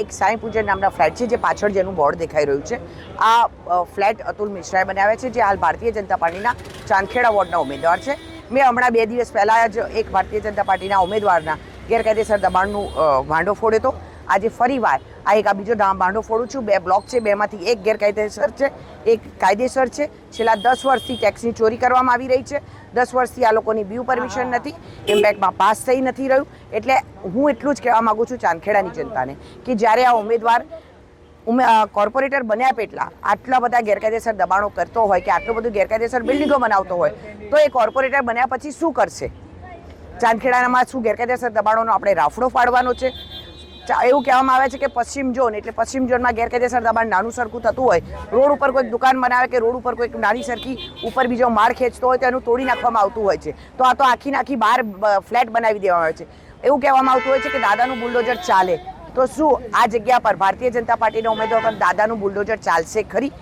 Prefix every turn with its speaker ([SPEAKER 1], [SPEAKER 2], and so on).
[SPEAKER 1] એક સાંઈ પૂજન નામના ફ્લેટ છે જે પાછળ જેનું બોર્ડ દેખાઈ રહ્યું છે. આ ફ્લેટ અતુલ મિશ્રાએ બનાવ્યા છે, જે હાલ ભારતીય જનતા પાર્ટીના ચાંદખેડા વોર્ડના ઉમેદવાર છે. મેં હમણાં 2 દિવસ પહેલાં જ એક ભારતીય જનતા પાર્ટીના ઉમેદવારના ગેરકાયદેસર દબાણનું ભાંડો ફોડ્યો હતો. આજે ફરીવાર આ બીજો ભાંડો ફોડું છું. 2 બ્લોક છે, 2માંથી એક ગેરકાયદેસર છે, એક કાયદેસર છે. છેલ્લા 10 વર્ષથી ટેક્સની ચોરી કરવામાં આવી રહી છે. 10 વર્ષથી આ લોકોની બીયુ પરમિશન નથી, ઇમ્પેક્ટમાં પાસ થઈ નથી રહ્યું. એટલે હું એટલું જ કહેવા માગું છું ચાંદખેડાની જનતાને કે જ્યારે આ ઉમેદવાર કોર્પોરેટર બન્યા પેટલા આટલા બધા ગેરકાયદેસર દબાણો કરતો હોય કે આટલું બધું ગેરકાયદેસર બિલ્ડિંગો બનાવતો હોય, તો એ કોર્પોરેટર બન્યા પછી શું કરશે? ચાંદખેડામાં શું ગેરકાયદેસર દબાણોનો આપણે રાફડો ફાડવાનો છે? એવું કહેવામાં આવે છે કે પશ્ચિમ ઝોન, એટલે પશ્ચિમ ઝોનમાં ગેરકાયદેસર દબાણ નાનું સરખું થતું હોય, રોડ ઉપર કોઈક દુકાન બનાવે કે રોડ ઉપર કોઈક નાની સરખી ઉપર બીજો માળ ખેંચતો હોય તો એનું તોડી નાખવામાં આવતું હોય છે. તો આ તો આખી બહાર ફ્લેટ બનાવી દેવામાં આવે છે. એવું કહેવામાં આવતું હોય છે કે દાદાનું બુલડોઝર ચાલે. તો શું આ જગ્યા પર ભારતીય જનતા પાર્ટીના ઉમેદવાર પર દાદાનું બુલડોઝર ચાલશે ખરી?